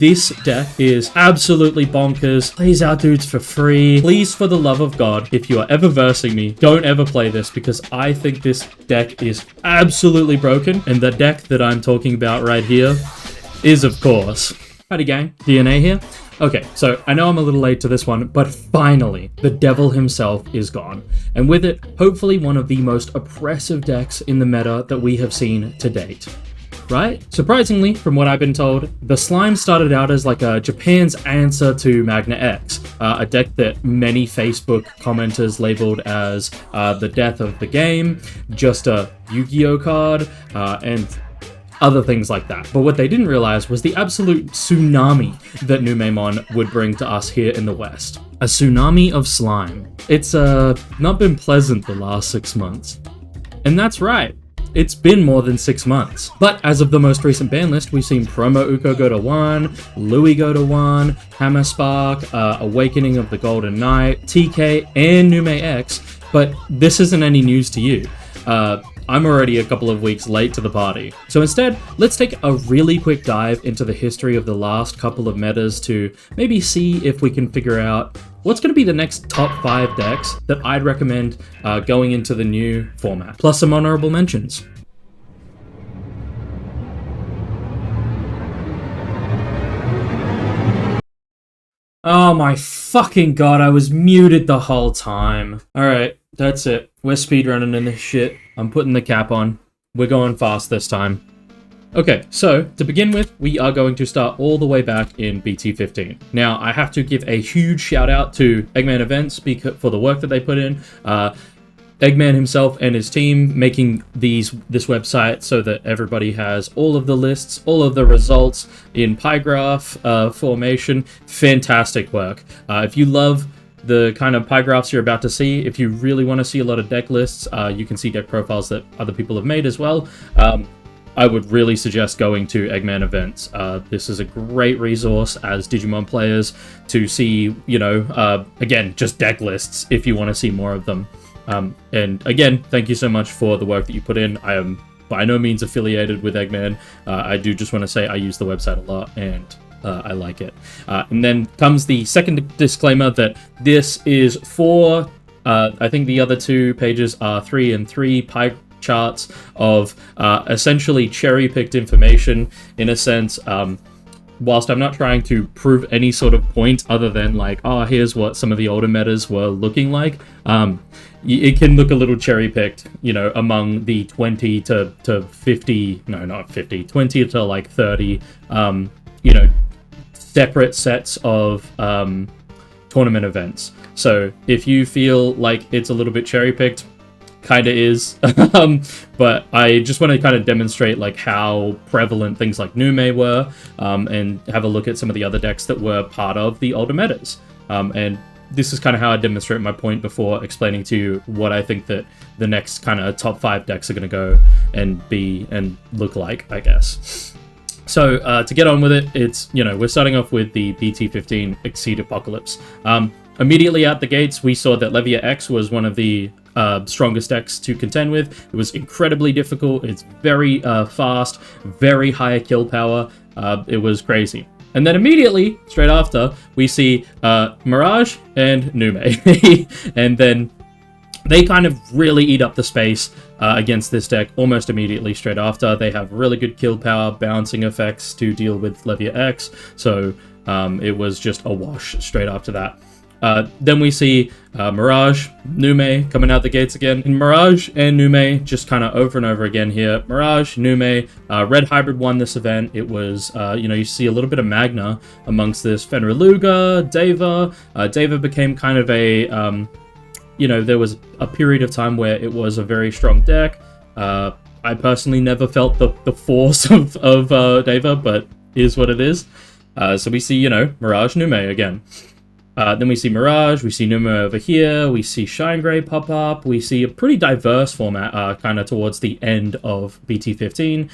This deck is absolutely bonkers. Plays our dudes for free. Please, for the love of God, if you are ever versing me, don't ever play this because I think this deck is absolutely broken. And the deck that I'm talking about right here is, of course... Howdy gang, D.EN.A here. Okay, so I know I'm a little late to this one, but finally, the devil himself is gone. And with it, hopefully one of the most oppressive decks in the meta that we have seen to date. Right? Surprisingly, from what I've been told, the slime started out as like a Japan's answer to Magna X, a deck that many Facebook commenters labeled as the death of the game, just a Yu-Gi-Oh card, and other things like that. But what they didn't realize was the absolute tsunami that Ukkomon would bring to us here in the West. A tsunami of slime. It's not been pleasant the last 6 months. And that's right. It's been more than 6 months. But as of the most recent ban list, we've seen Promo Ukko go to 1, Louis go to 1, Hammer Spark, Awakening of the Golden Knight, TK, and Nume X. But this isn't any news to you. I'm already a couple of weeks late to the party. So instead, let's take a really quick dive into the history of the last couple of metas to maybe see if we can figure out what's going to be the next top 5 decks that I'd recommend going into the new format, plus some honorable mentions. Oh my fucking god, I was muted the whole time. Alright, that's it. We're speedrunning in this shit. I'm putting the cap on. We're going fast this time. Okay, so to begin with, we are going to start all the way back in BT15. Now, I have to give a huge shout out to Eggman Events for the work that they put in. Eggman himself and his team making this website so that everybody has all of the lists, all of the results in pie graph formation. Fantastic work. If you love the kind of pie graphs you're about to see, if you really want to see a lot of deck lists, you can see deck profiles that other people have made as well. I would really suggest going to Eggman Events. This is a great resource as Digimon players to see, you know, again, just deck lists if you want to see more of them. And again, thank you so much for the work that you put in. I am by no means affiliated with Eggman. I do just want to say I use the website a lot and I like it. And then comes the second disclaimer that this is for, I think the other 2 pages are 3 and 3 pie charts of essentially cherry-picked information in a sense. Whilst I'm not trying to prove any sort of point other than like, oh, here's what some of the older metas were looking like, it can look a little cherry-picked, you know, among the 20 to 50, no, not 50, 20 to like 30, you know, separate sets of tournament events. So if you feel like it's a little bit cherry-picked, kind of is, but I just want to kind of demonstrate like how prevalent things like Nume were, and have a look at some of the other decks that were part of the older metas. And this is kind of how I demonstrate my point before explaining to you what I think that the next kind of top 5 decks are going to go and be and look like, I guess. So to get on with it, it's, you know, we're starting off with the BT15 Exceed Apocalypse. Immediately out the gates, we saw that Levia X was one of the strongest decks to contend with. It was incredibly difficult. It's very fast, very high kill power. It was crazy. And then immediately, straight after, we see Mirage and Nume. And then they kind of really eat up the space against this deck almost immediately straight after. They have really good kill power, bouncing effects to deal with Levia X. So it was just a wash straight after that. Then we see Mirage, Nume coming out the gates again. And Mirage and Nume just kind of over and over again here. Mirage, Nume, Red Hybrid won this event. It was, you know, you see a little bit of Magna amongst this. Fenriluga, Deva. Deva became kind of a, you know, there was a period of time where it was a very strong deck. I personally never felt the force of Deva, but is what it is. So we see, you know, Mirage, Nume again. Then we see Mirage, we see Nume over here, we see Shine Grey pop up, we see a pretty diverse format kind of towards the end of BT15.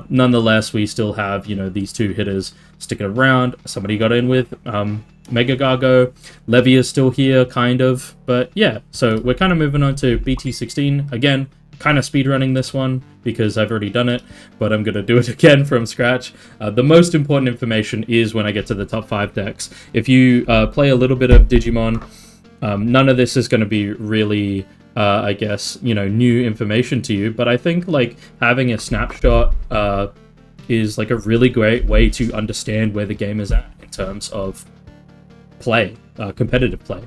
Nonetheless, we still have, you know, these 2 hitters sticking around. Somebody got in with Miragegaogamon. Levy is still here, kind of. But yeah, so we're kind of moving on to BT16. Again, kind of speedrunning this one because I've already done it, but I'm going to do it again from scratch. The most important information is when I get to the top 5 decks. If you play a little bit of Digimon, none of this is going to be really, I guess, you know, new information to you, but I think, like, having a snapshot is, like, a really great way to understand where the game is at in terms of play, competitive play.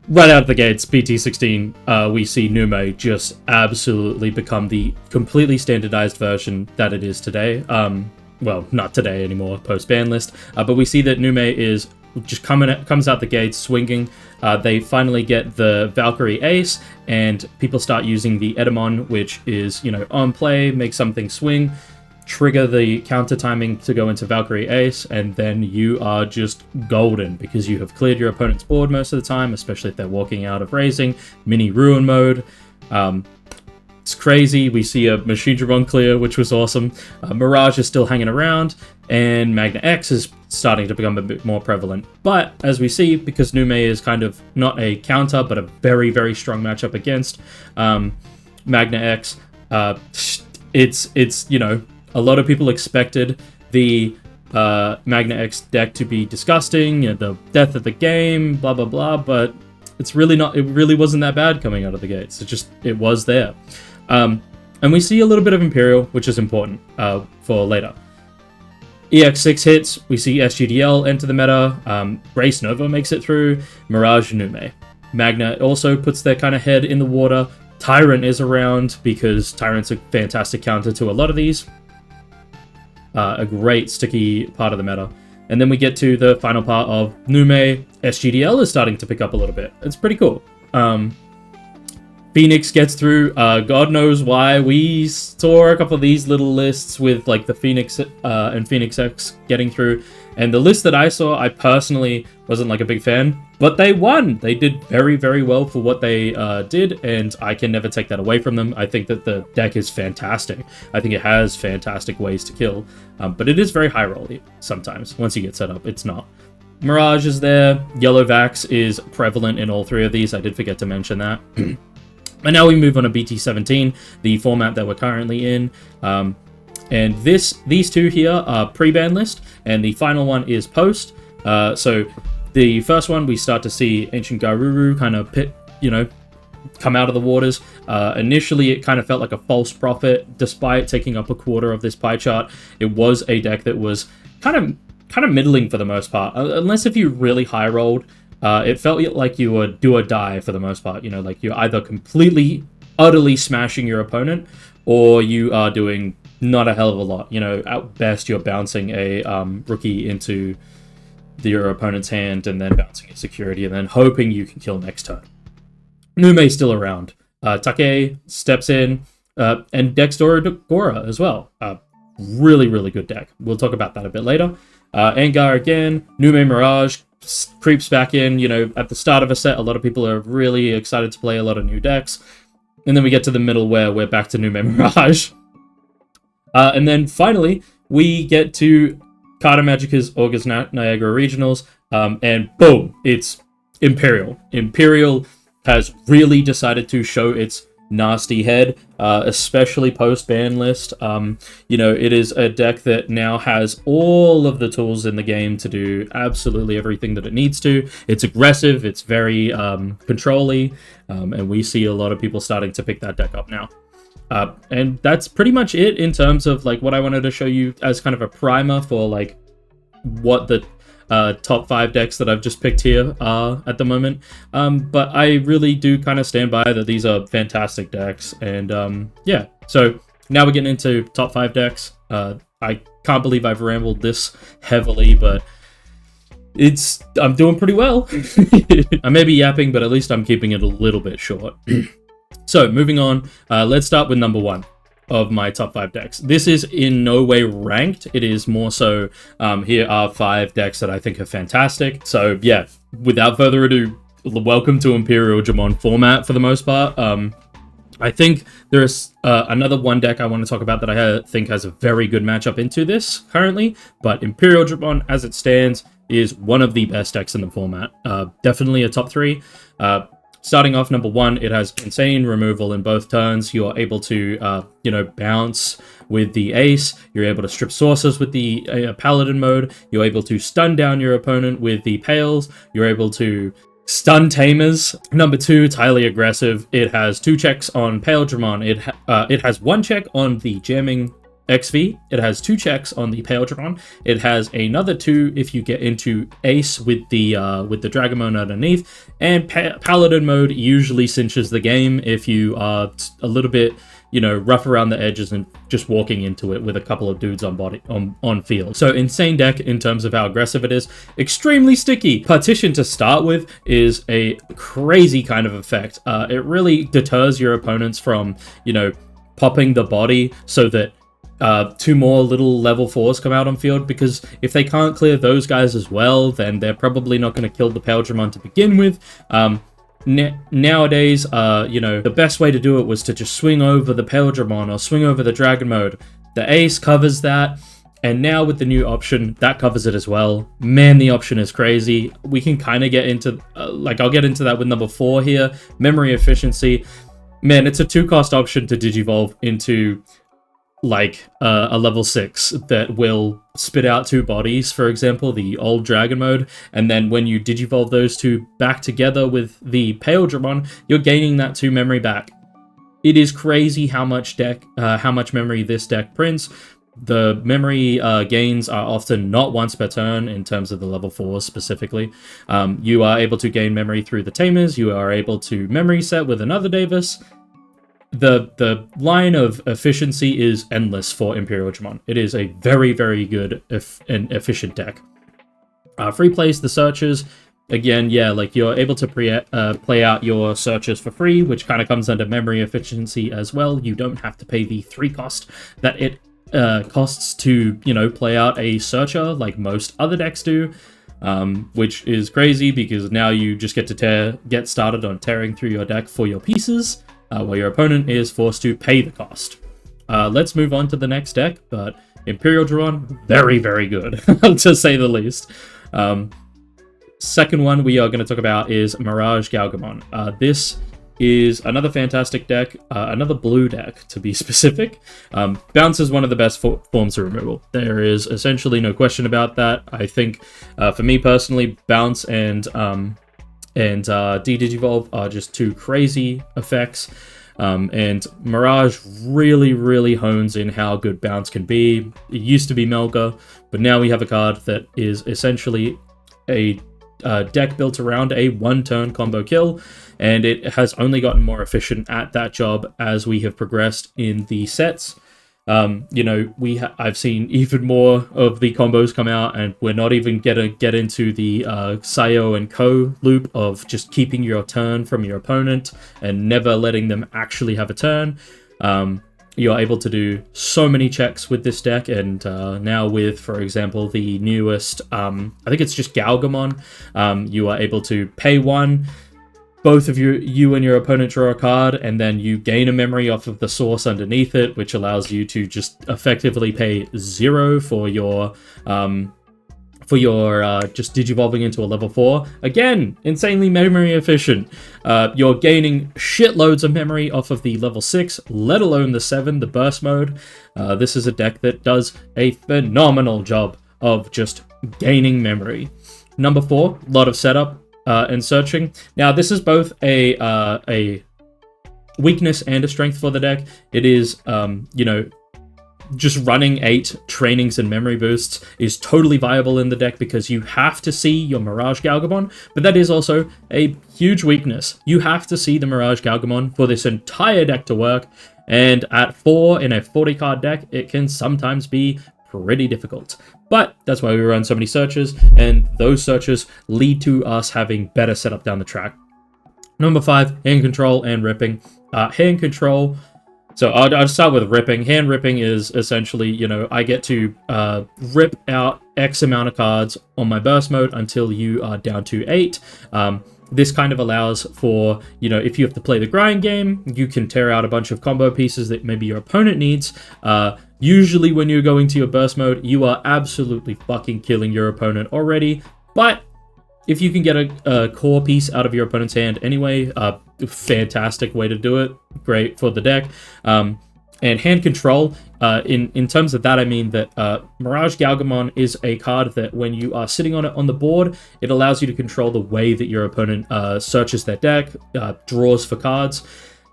Right out of the gates, PT16, we see Nume just absolutely become the completely standardized version that it is today. Well, not today anymore, post-ban list, but we see that Nume is just comes out the gates swinging. They finally get the Valkyrie Ace, and people start using the Edamon, which is, you know, on play, make something swing, trigger the counter timing to go into Valkyrie Ace, and then you are just golden because you have cleared your opponent's board most of the time, especially if they're walking out of raising. Mini ruin mode. It's crazy. We see a Machine-Dramon clear, which was awesome. Mirage is still hanging around, and Magna X is starting to become a bit more prevalent. But as we see, because Nume is kind of not a counter, but a very, very strong matchup against Magna X, it's, you know, a lot of people expected the Magna X deck to be disgusting, you know, the death of the game, blah, blah, blah, but it's really not, it really wasn't that bad coming out of the gates. It was there. And we see a little bit of Imperial, which is important for later. EX6 hits, we see SGDL enter the meta, Grace Nova makes it through, Mirage Nume. Magna also puts their kind of head in the water. Tyrant is around because Tyrant's a fantastic counter to a lot of these. A great sticky part of the meta. And then we get to the final part of Nume. SGDL is starting to pick up a little bit. It's pretty cool. Phoenix gets through. God knows why. We saw a couple of these little lists with like the Phoenix and Phoenix X getting through. And the list that I saw, I personally wasn't like a big fan. But they won. They did very, very well for what they did. And I can never take that away from them. I think that the deck is fantastic. I think it has fantastic ways to kill. But it is very high rolly sometimes. Once you get set up, it's not. Mirage is there. Yellow Vax is prevalent in all 3 of these. I did forget to mention that. And now we move on to BT17, the format that we're currently in. And these 2 here are pre-ban list, and the final one is post. So the first one, we start to see Ancient Garuru kind of come out of the waters. Initially, it kind of felt like a false prophet, despite taking up a quarter of this pie chart. It was a deck that was kind of middling for the most part, unless if you really high rolled. It felt like you were do or die for the most part. You know, like you're either completely, utterly smashing your opponent, or you are doing not a hell of a lot. You know, at best, you're bouncing a rookie into your opponent's hand, and then bouncing a security, and then hoping you can kill next turn. Nume's still around. Take steps in, and Dexdora Gora as well. Really, really good deck. We'll talk about that a bit later. Angar again. Nume Mirage creeps back in. You know, at the start of a set, a lot of people are really excited to play a lot of new decks. And then we get to the middle where we're back to Nume Mirage. And then finally, we get to Carta Magica's August Niagara Regionals. And boom, it's Imperial. Imperial has really decided to show its nasty head, especially post-ban list. You know, it is a deck that now has all of the tools in the game to do absolutely everything that it needs to. It's aggressive, it's very control-y, and we see a lot of people starting to pick that deck up now. And that's pretty much it in terms of like what I wanted to show you as kind of a primer for like what the top 5 decks that I've just picked here are at the moment. But I really do kind of stand by that these are fantastic decks. And yeah, so now we're getting into top 5 decks. I can't believe I've rambled this heavily, but I'm doing pretty well. I may be yapping, but at least I'm keeping it a little bit short. So moving on, let's start with number 1 of my top 5 decks. This is in no way ranked. It is more so, here are 5 decks that I think are fantastic. So yeah, without further ado, welcome to Imperialdramon format for the most part. I think there's another one deck I want to talk about that I think has a very good matchup into this currently, but Imperialdramon as it stands is one of the best decks in the format. Definitely a top 3. Starting off, number 1, it has insane removal in both turns. You're able to, bounce with the ace. You're able to strip sources with the paladin mode. You're able to stun down your opponent with the pails. You're able to stun tamers. Number 2, it's highly aggressive. It has 2 checks on Imperialdramon. It has 1 check on the jamming XV. It has 2 checks on the Imperialdramon. It has another 2 if you get into ace with the Dragomon underneath. And paladin mode usually cinches the game if you are a little bit, rough around the edges and just walking into it with a couple of dudes on field. So insane deck in terms of how aggressive it is. Extremely sticky. Partition to start with is a crazy kind of effect. It really deters your opponents from, popping the body so that 2 more little level 4s come out on field, because if they can't clear those guys as well, then they're probably not going to kill the Imperialdramon to begin with. Nowadays, the best way to do it was to just swing over the Imperialdramon or swing over the Dragon mode. The ace covers that, and now with the new option, that covers it as well. Man, the option is crazy. We can kind of get into, I'll get into that with number 4 here. Memory efficiency. Man, it's a 2-cost option to digivolve into a level 6 that will spit out 2 bodies, for example, the old dragon mode, and then when you digivolve those 2 back together with the Imperialdramon, you're gaining that 2 memory back. It is crazy how much memory this deck prints. The memory gains are often not once per turn in terms of the level 4s specifically. You are able to gain memory through the tamers. You are able to memory set with another Davis. The line of efficiency is endless for Imperialdramon. It is a very, very good and efficient deck. Free plays the searches. Again, yeah, you're able to play out your searches for free, which kind of comes under memory efficiency as well. You don't have to pay the 3 cost that it costs to, play out a searcher like most other decks do. Which is crazy because now you just get to get started on tearing through your deck for your pieces. While your opponent is forced to pay the cost. Let's move on to the next deck, but Imperialdramon, very, very good, to say the least. Second one we are going to talk about is Miragegaogamon. This is another fantastic deck, another blue deck, to be specific. Bounce is one of the best forms of removal. There is essentially no question about that. I think, for me personally, Bounce and D-Digivolve are just 2 crazy effects, and Mirage really, really hones in how good Bounce can be. It used to be Melga, but now we have a card that is essentially a deck built around a 1-turn combo kill, and it has only gotten more efficient at that job as we have progressed in the sets. I've seen even more of the combos come out, and we're not even gonna get into the Sayo and Ko loop of just keeping your turn from your opponent and never letting them actually have a turn. You're able to do so many checks with this deck, and now with, for example, the newest, I think it's just Gaogamon, you are able to pay 1, both of you and your opponent draw a card, and then you gain a memory off of the source underneath it, which allows you to just effectively pay 0 for your just digivolving into a level 4. Again, insanely memory efficient. You're gaining shitloads of memory off of the level 6, let alone the 7, the burst mode. This is a deck that does a phenomenal job of just gaining memory. Number 4, a lot of setup and searching. Now, this is both a weakness and a strength for the deck. It is, just running 8 trainings and memory boosts is totally viable in the deck because you have to see your Miragegaogamon, but that is also a huge weakness. You have to see the Miragegaogamon for this entire deck to work, and at 4 in a 40-card deck, it can sometimes be pretty difficult. But that's why we run so many searches, and those searches lead to us having better setup down the track. Number 5, hand control and ripping. Hand control, so I'll start with ripping. Hand ripping is essentially, I get to rip out X amount of cards on my burst mode until you are down to 8. This kind of allows for, if you have to play the grind game, you can tear out a bunch of combo pieces that maybe your opponent needs. Usually when you're going to your burst mode, you are absolutely fucking killing your opponent already, but if you can get a core piece out of your opponent's hand anyway, fantastic way to do it. Great for the deck. And hand control, in terms of that, I mean that Miragegaogamon is a card that when you are sitting on it on the board, it allows you to control the way that your opponent searches their deck, draws for cards.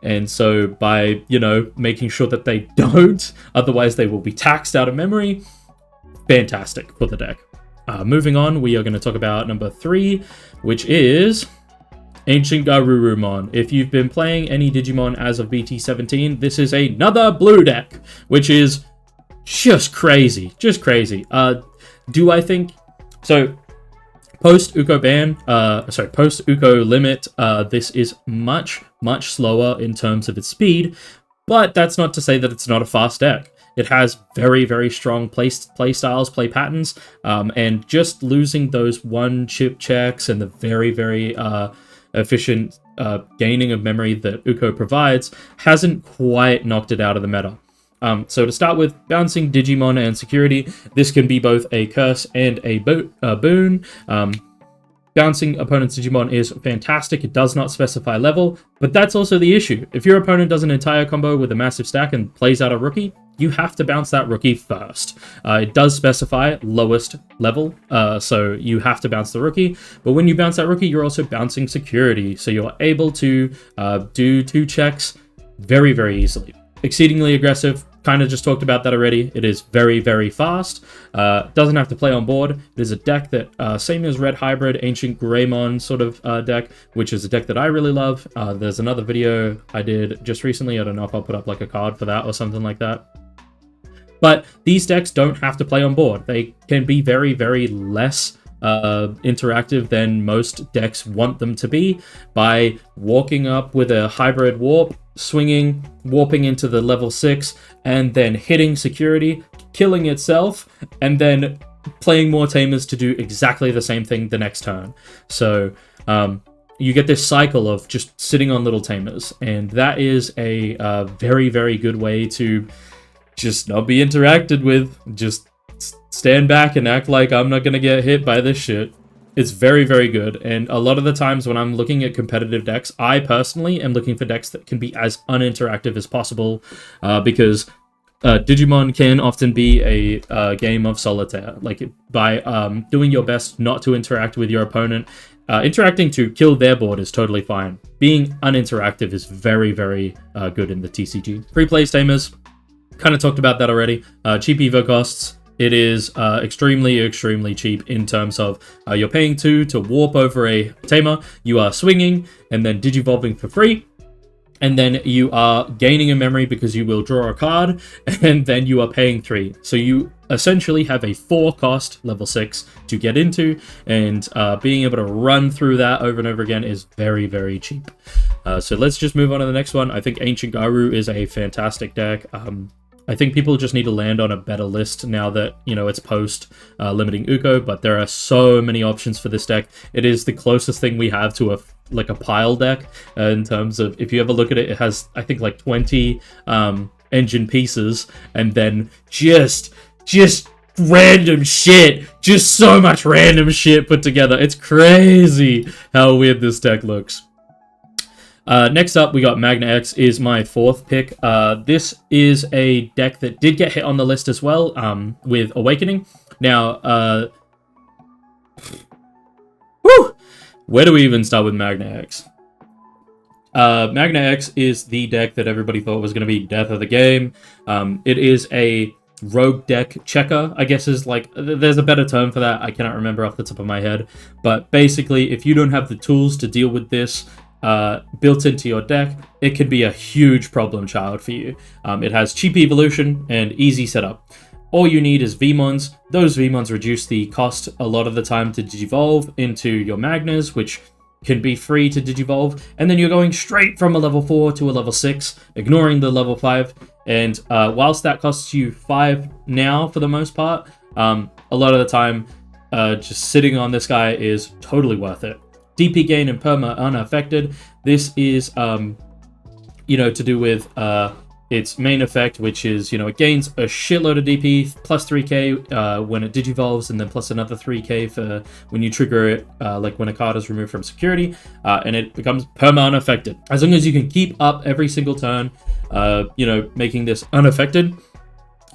And so by, you know, making sure that they don't, otherwise they will be taxed out of memory, fantastic for the deck. Moving on, we are going to talk about number 3, which is AncientGarurumon. If you've been playing any Digimon as of BT17, this is another blue deck, which is just crazy. Just crazy. Do I think... So, post Ukko ban, post Ukko limit, this is much slower in terms of its speed, but that's not to say that it's not a fast deck. It has very, very strong play styles, play patterns, and just losing those one chip checks and the very, very efficient gaining of memory that Ukko provides hasn't quite knocked it out of the meta. So to start with, bouncing Digimon and security, this can be both a curse and a boon. Bouncing opponent's Digimon is fantastic. It does not specify level, but that's also the issue. If your opponent does an entire combo with a massive stack and plays out a rookie, you have to bounce that rookie first. It does specify lowest level, so you have to bounce the rookie, but when you bounce that rookie, you're also bouncing security, so you're able to do 2 checks very, very easily. Exceedingly aggressive, kind of just talked about that already. It is very, very fast. Doesn't have to play on board. It is a deck that, same as Red Hybrid, AncientGreymon sort of deck, which is a deck that I really love. There's another video I did just recently. I don't know if I'll put up like a card for that or something like that. But these decks don't have to play on board. They can be very, very less interactive than most decks want them to be by walking up with a hybrid warp, swinging, warping into the level 6, and then hitting security, killing itself, and then playing more tamers to do exactly the same thing the next turn. So you get this cycle of just sitting on little tamers, and that is a very, very good way to just not be interacted with. Just stand back and act like I'm not gonna get hit by this shit. It's very, very good, and a lot of the times when I'm looking at competitive decks, I personally am looking for decks that can be as uninteractive as possible, because Digimon can often be a game of solitaire. Like, by doing your best not to interact with your opponent, interacting to kill their board is totally fine. Being uninteractive is very, very good in the TCG. Free play tamers, kind of talked about that already. Cheap evo costs. It is extremely, extremely cheap in terms of you're paying 2 to warp over a tamer, you are swinging and then digivolving for free, and then you are gaining a memory because you will draw a card, and then you are paying 3. So you essentially have a 4 cost level 6 to get into, and being able to run through that over and over again is very, very cheap. So let's just move on to the next one. I think Ancient Garu is a fantastic deck. I think people just need to land on a better list now that, you know, it's post limiting Ukko, but there are so many options for this deck. It is the closest thing we have to a pile deck in terms of, if you ever look at it, it has, I think, like 20 engine pieces, and then just random shit. Just so much random shit put together. It's crazy how weird this deck looks. Next up, we got Magna X is my 4th pick. This is a deck that did get hit on the list as well, with Awakening. Now, where do we even start with Magna X? Magna X is the deck that everybody thought was going to be death of the game. It is a rogue deck checker, I guess is like, there's a better term for that. I cannot remember off the top of my head. But basically, if you don't have the tools to deal with this, built into your deck, it could be a huge problem child for you. It has cheap evolution and easy setup. All you need is VMons. Those VMons reduce the cost a lot of the time to digivolve into your Magnas, which can be free to digivolve, and then you're going straight from a level 4 to a level 6, ignoring the level 5, and whilst that costs you 5 now for the most part, a lot of the time, just sitting on this guy is totally worth it. DP gain and perma unaffected. This is, you know, to do with its main effect, which is, you know, it gains a shitload of DP, plus 3k when it digivolves, and then plus another 3k for when you trigger it, like when a card is removed from security, and it becomes perma unaffected. As long as you can keep up every single turn, you know, making this unaffected,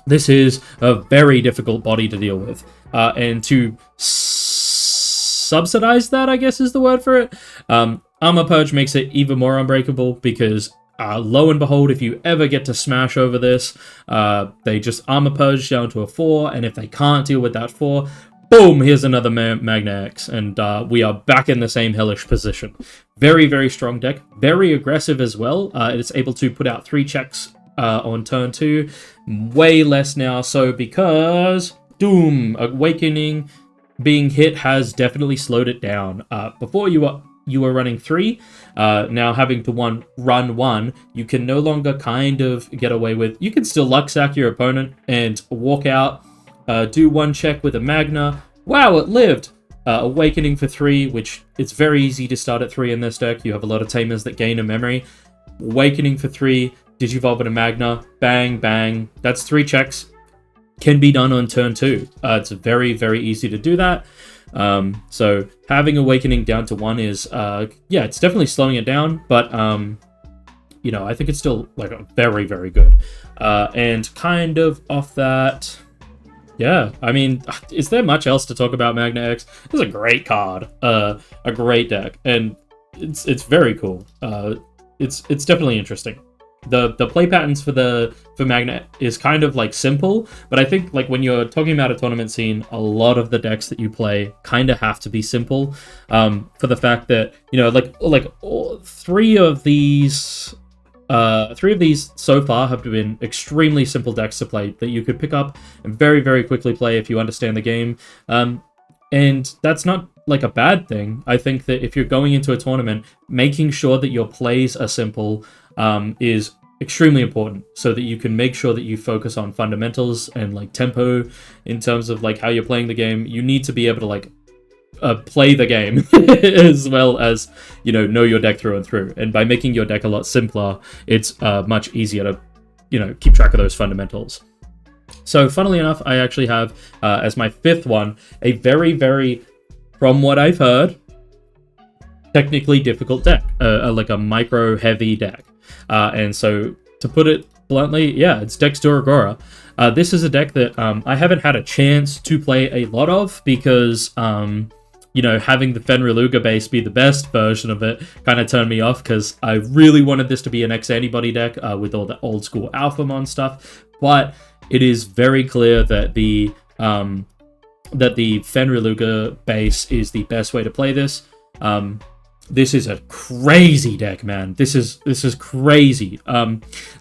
this is a very difficult body to deal with. And to subsidize that, I guess is the word for it, Armor Purge makes it even more unbreakable, because lo and behold, if you ever get to smash over this, they just Armor Purge down to a 4, and if they can't deal with that 4, boom, here's another Magna X, and we are back in the same hellish position. Very, very strong deck. Very aggressive as well. It's able to put out 3 checks on turn 2. Way less now, so because Doom, Awakening being hit has definitely slowed it down. Before you were running 3, now having to run 1, you can no longer kind of get away with... You can still luck sack your opponent and walk out, do 1 check with a Magna. Wow, it lived! Awakening for 3, which it's very easy to start at 3 in this deck. You have a lot of Tamers that gain a memory. Awakening for 3, Digivolve in a Magna, bang, bang. That's 3 checks. Can be done on turn 2. It's very, very easy to do that. So having Awakening down to 1 is, yeah, it's definitely slowing it down, but, you know, I think it's still, like, very, very good. And kind of off that, yeah, I mean, is there much else to talk about Magna X? It's a great card, a great deck, and it's very cool. It's definitely interesting. The play patterns for Magna is kind of like simple, but I think like when you're talking about a tournament scene, a lot of the decks that you play kind of have to be simple, for the fact that, you know, like all, three of these so far have been extremely simple decks to play that you could pick up and very, very quickly play if you understand the game. And that's not like a bad thing. I think that if you're going into a tournament, making sure that your plays are simple is extremely important, so that you can make sure that you focus on fundamentals and like tempo in terms of like how you're playing the game. You need to be able to like play the game as well as, you know your deck through and through. And by making your deck a lot simpler, it's much easier to, you know, keep track of those fundamentals. So funnily enough, I actually have as my 5th one a very, very, from what I've heard, technically difficult deck, like a micro heavy deck. And so to put it bluntly, yeah, it's Dex Duragora. This is a deck that I haven't had a chance to play a lot of because, you know, having the Fenriluga base be the best version of it kind of turned me off, because I really wanted this to be an X-Antibody deck with all the old school Alphamon stuff. But it is very clear that the Fenriluga base is the best way to play this. This is a crazy deck, man. This is crazy.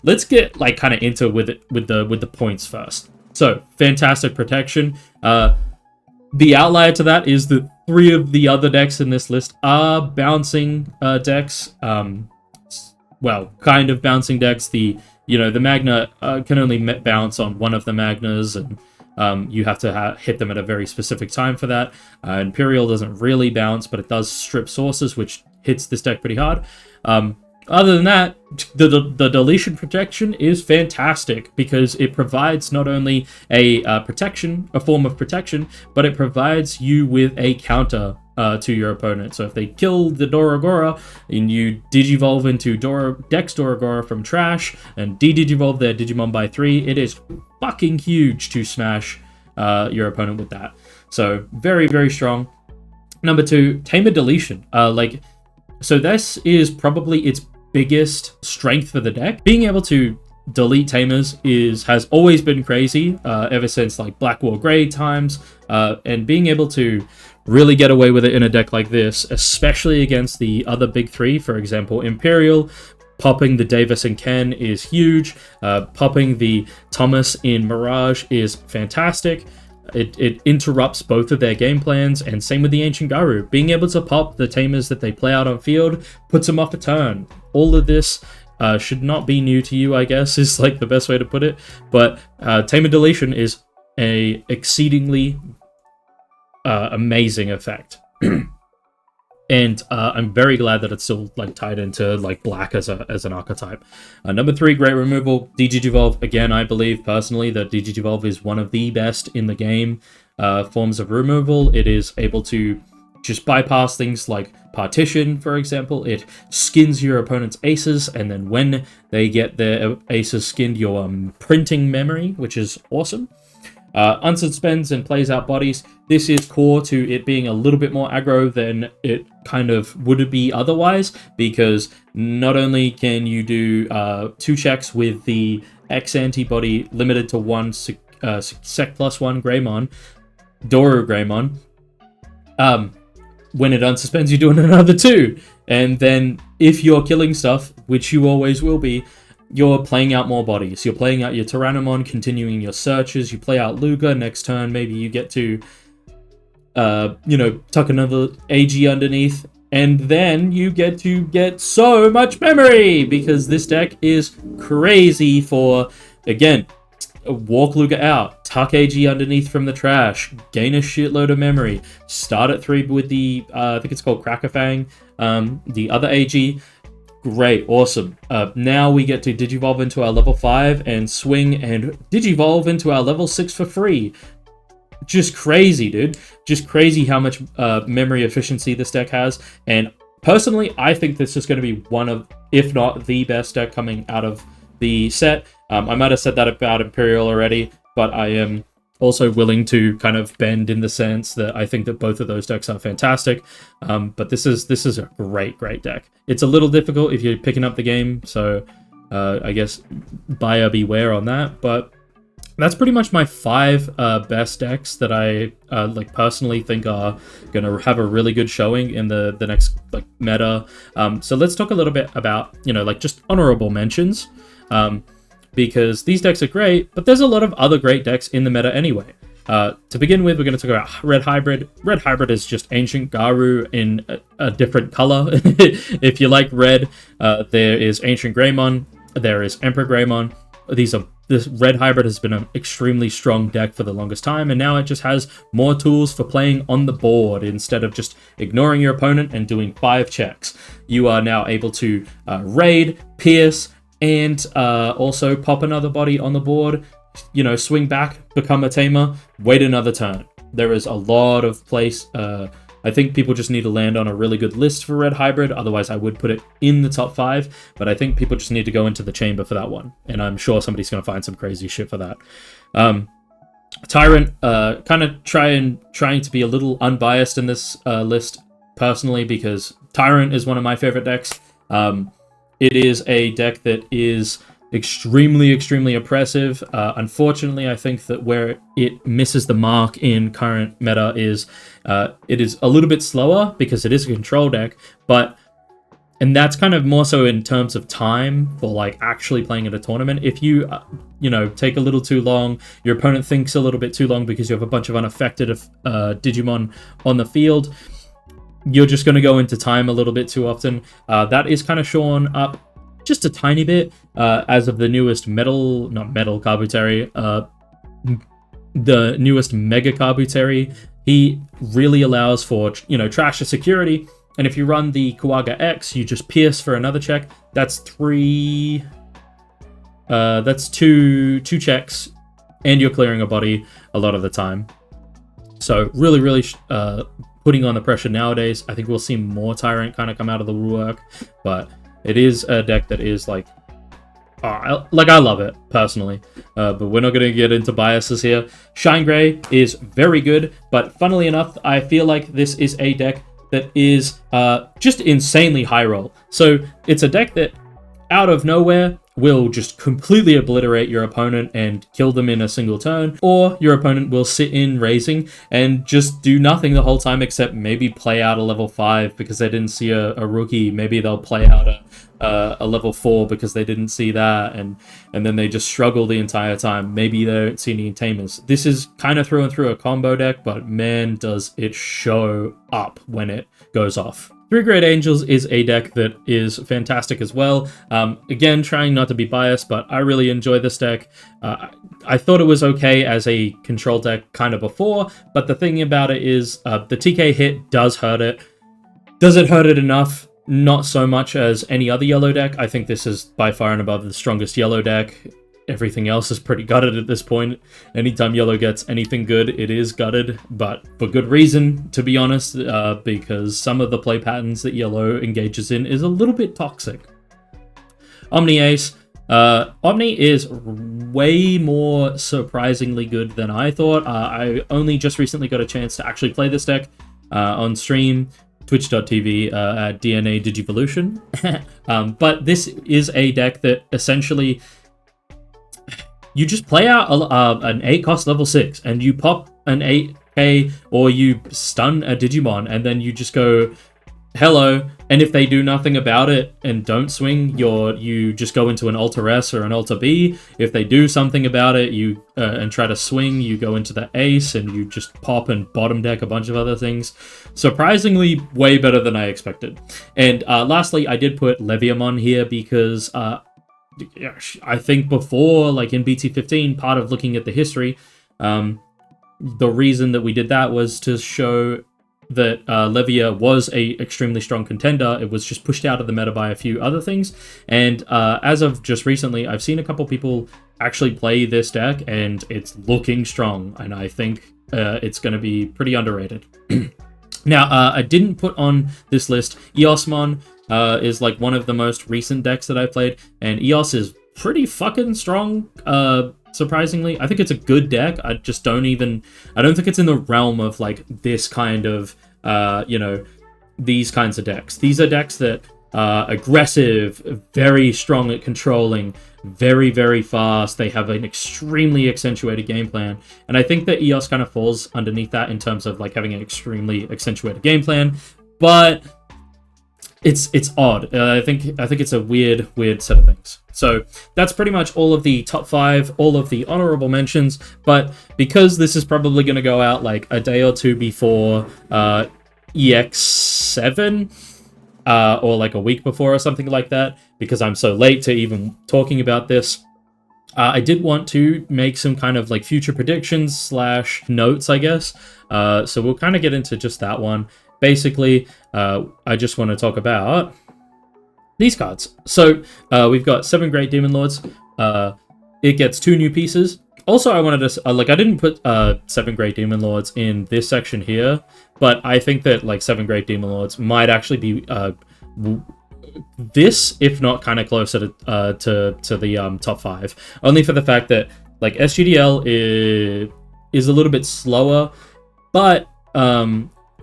Let's get like kind of into with the points first. So fantastic protection. The outlier to that is that 3 of the other decks in this list are bouncing decks. Well, kind of bouncing decks. The Magna can only bounce on one of the Magnas, and you have to hit them at a very specific time for that. Imperial doesn't really bounce, but it does strip sources, which hits this deck pretty hard. Other than that, the deletion protection is fantastic, because it provides not only a form of protection, but it provides you with a counter to your opponent. So if they kill the Doragora and you digivolve into Dex Doragora from trash and de-digivolve their Digimon by 3, it is fucking huge to smash your opponent with that. So very, very strong. Number 2, Tamer Deletion. So this is probably its biggest strength for the deck. Being able to delete Tamers has always been crazy, ever since like Black War Grey times, and being able to really get away with it in a deck like this, especially against the other big 3, for example, Imperial, popping the Davis and Ken is huge, popping the Thomas in Mirage is fantastic. It interrupts both of their game plans, and same with the Ancient Garu. Being able to pop the Tamers that they play out on field puts them off a turn. All of this should not be new to you, I guess, is like the best way to put it. But Tamer Deletion is a exceedingly amazing effect. And I'm very glad that it's still like tied into like black as an archetype. Number 3, great removal, Digivolve. Again, I believe personally that Digivolve is one of the best in the game forms of removal. It is able to just bypass things like partition, for example. It skins your opponent's aces, and then when they get their aces skinned, you're printing memory, which is awesome. Unsuspends and plays out bodies. This is core to it being a little bit more aggro than it kind of would be otherwise, because not only can you do 2 checks with the X antibody limited to 1 Sec plus 1 Greymon, Greymon, when it unsuspends, you're doing another 2. And then if you're killing stuff, which you always will be, you're playing out more bodies. You're playing out your Tyrannomon, continuing your searches. You play out Luga. Next turn, maybe you get to, tuck another AG underneath. And then you get to get so much memory, because this deck is crazy for, again, walk Luga out, tuck AG underneath from the trash, gain a shitload of memory, start at 3 with the, I think it's called Crackerfang, the other AG. Great, awesome. Now we get to Digivolve into our level 5 and swing and Digivolve into our level 6 for free. Just crazy, dude. Just crazy how much memory efficiency this deck has. And personally, I think this is going to be one of, if not the best deck coming out of the set. I might have said that about Imperial already, but I am also willing to kind of bend in the sense that I think that both of those decks are fantastic. But this is a great deck. It's a little difficult if you're picking up the game, so I guess buyer beware on that. But that's pretty much my 5 best decks that I like personally think are gonna have a really good showing in the next like meta. So let's talk a little bit about like just honorable mentions. Because these decks are great, but there's a lot of other great decks in the meta anyway. To begin with, we're going to talk about Red Hybrid. Red Hybrid is just Ancient Garu in a different color. If you like red, there is AncientGreymon, there is EmperorGreymon. This Red Hybrid has been an extremely strong deck for the longest time, and now it just has more tools for playing on the board. Instead of just ignoring your opponent and doing 5 checks, you are now able to raid, pierce, and also pop another body on the board, swing back, become a tamer, wait another turn. There is a lot of place. I think people just need to land on a really good list for Red Hybrid, otherwise I would put it in the top 5, but I think people just need to go into the chamber for that one, and I'm sure somebody's going to find some crazy shit for that. Tyrant, kind of trying to be a little unbiased in this list, personally, because Tyrant is one of my favorite decks. It is a deck that is extremely oppressive. Unfortunately, I think that where it misses the mark in current meta is it is a little bit slower because it is a control deck, and that's kind of more so in terms of time for like actually playing at a tournament. If you take a little too long, your opponent thinks a little bit too long because you have a bunch of unaffected Digimon on the field, you're just going to go into time a little bit too often. That is kind of shown up just a tiny bit as of the newest Kabuteri, the newest Mega Kabuteri. He really allows for, trash to security. And if you run the Kuwaga X, you just pierce for another check. That's 3... that's two checks, and you're clearing a body a lot of the time. So really putting on the pressure nowadays. I think we'll see more Tyrant kind of come out of the woodwork, but it is a deck that is like I love it personally, but we're not going to get into biases here. Shine Grey is very good, but funnily enough, I feel like this is a deck that is just insanely high roll. So it's a deck that out of nowhere will just completely obliterate your opponent and kill them in a single turn, or your opponent will sit in raising and just do nothing the whole time except maybe play out a level 5 because they didn't see a rookie. Maybe they'll play out a level 4 because they didn't see that, and then they just struggle the entire time. Maybe they don't see any tamers. This is kind of through and through a combo deck, but man, does it show up when it goes off. 3 Great Angels is a deck that is fantastic as well. Again, trying not to be biased, but I really enjoy this deck. I thought it was okay as a control deck kind of before, but the thing about it is the TK hit does hurt it. Does it hurt it enough? Not so much as any other yellow deck. I think this is by far and above the strongest yellow deck. Everything else is pretty gutted at this point. Anytime yellow gets anything good, it is gutted, but for good reason, to be honest, because some of the play patterns that yellow engages in is a little bit toxic. Omni Ace. Omni is way more surprisingly good than I thought. I only just recently got a chance to actually play this deck on stream, twitch.tv at D.EN.A Digivolution. But this is a deck that essentially you just play out an 8 cost level 6 and you pop an 8k or you stun a Digimon and then you just go hello, and if they do nothing about it and don't swing, you just go into an Alter S or an Alter B. If they do something about it, you and try to swing, you go into the Ace and you just pop and bottom deck a bunch of other things. Surprisingly, way better than I expected. And lastly, I did put Leviamon here because I think before, like in BT15, part of looking at the history, the reason that we did that was to show that Levia was a extremely strong contender. It was just pushed out of the meta by a few other things. And as of just recently, I've seen a couple people actually play this deck, and it's looking strong. And I think it's going to be pretty underrated. Now, I didn't put on this list Eosmon. Is like one of the most recent decks that I played, and Eos is pretty fucking strong, surprisingly. I think it's a good deck. I don't think it's in the realm of like this kind of, these kinds of decks. These are decks that are aggressive, very strong at controlling, very, very fast. They have an extremely accentuated game plan, and I think that Eos kind of falls underneath that in terms of like having an extremely accentuated game plan, but it's odd. I think it's a weird set of things. So that's pretty much all of the top 5, all of the honorable mentions. But because this is probably going to go out like a day or two before EX7, or like a week before or something like that, because I'm so late to even talking about this, I did want to make some kind of like future predictions / notes, I guess. So we'll kind of get into just that one. Basically, I just want to talk about these cards. So we've got 7 Great Demon Lords. It gets 2 new pieces. Also, I wanted to I didn't put 7 Great Demon Lords in this section here, but I think that like 7 Great Demon Lords might actually be this, if not kind of closer to the top 5, only for the fact that like SGDL is a little bit slower, but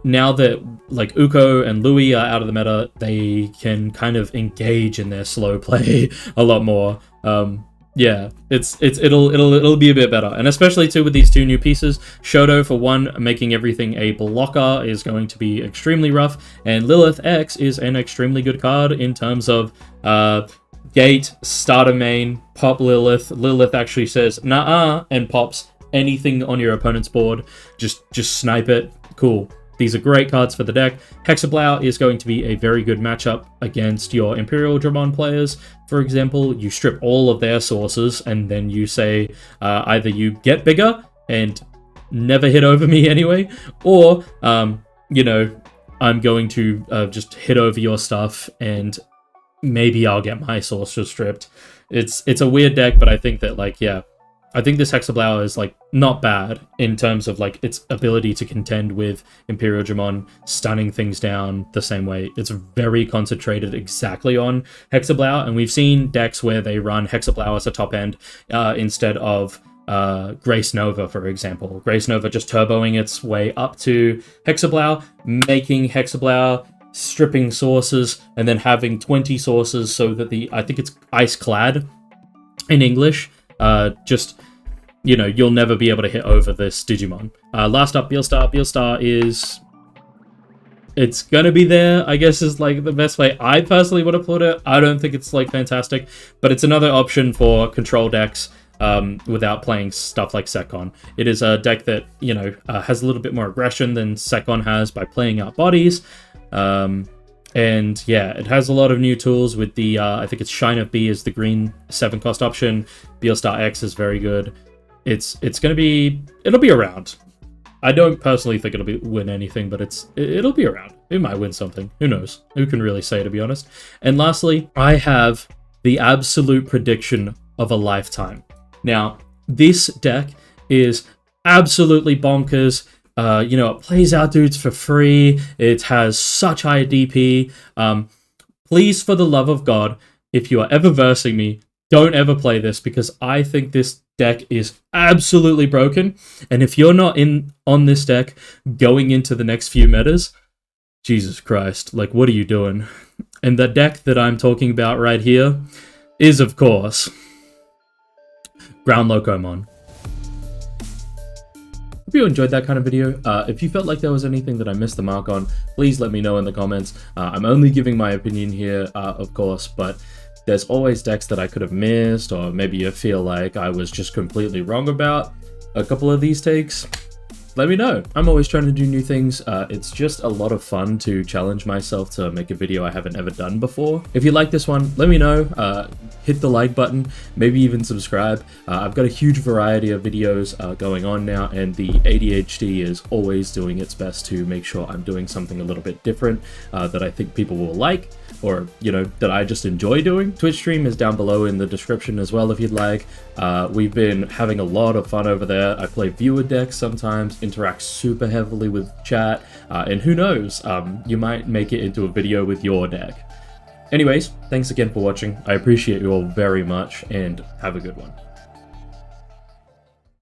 now that like Ukko and Louis are out of the meta, they can kind of engage in their slow play a lot more. Yeah, it'll be a bit better, and especially too with these 2 new pieces. Shoto, for one, making everything a blocker is going to be extremely rough, and Lilith X is an extremely good card in terms of gate, starter main, pop Lilith. Lilith actually says nah and pops anything on your opponent's board. Just snipe it. Cool. These are great cards for the deck. Hexablow is going to be a very good matchup against your Imperialdramon players. For example, you strip all of their sources, and then you say either you get bigger and never hit over me anyway, or, I'm going to just hit over your stuff, and maybe I'll get my sources stripped. It's a weird deck, but I think that, like, yeah, I think this Hexablow is, like, not bad in terms of, like, its ability to contend with Imperialdramon, stunning things down the same way. It's very concentrated exactly on Hexablow, and we've seen decks where they run Hexablow as a top end instead of Grace Nova, for example. Grace Nova just turboing its way up to Hexablow, making Hexablow, stripping sources, and then having 20 sources so that I think it's Ice-Clad in English. You'll never be able to hit over this Digimon. Last up, Beelstar. Beelstar it's gonna be there, I guess, is like the best way I personally would have put it. I don't think it's like fantastic, but it's another option for control decks without playing stuff like Sekon. It is a deck that, has a little bit more aggression than Sekon has by playing out bodies. And yeah, it has a lot of new tools with the, I think it's Shine of B is the green 7 cost option. Beelstar X is very good. It'll be around. I don't personally think it'll win anything, but it'll be around. It might win something. Who knows? Who can really say, to be honest? And lastly, I have the absolute prediction of a lifetime. Now, this deck is absolutely bonkers. You know, it plays out dudes for free. It has such high DP. Please, for the love of God, if you are ever versing me, don't ever play this, because I think this deck is absolutely broken. And if you're not on this deck going into the next few metas, Jesus Christ, like, what are you doing? And the deck that I'm talking about right here is, of course, Ukkomon. Hope you enjoyed that kind of video. If you felt like there was anything that I missed the mark on, please let me know in the comments. I'm only giving my opinion here, of course, but there's always decks that I could have missed, or maybe you feel like I was just completely wrong about a couple of these takes. Let me know. I'm always trying to do new things. It's just a lot of fun to challenge myself to make a video I haven't ever done before. If you like this one, let me know. Hit the like button, maybe even subscribe. I've got a huge variety of videos going on now, and the ADHD is always doing its best to make sure I'm doing something a little bit different that I think people will like, or, you know, that I just enjoy doing. Twitch stream is down below in the description as well if you'd like. We've been having a lot of fun over there. I play viewer decks sometimes, interact super heavily with chat, and who knows, you might make it into a video with your deck. Anyways, thanks again for watching. I appreciate you all very much, and have a good one.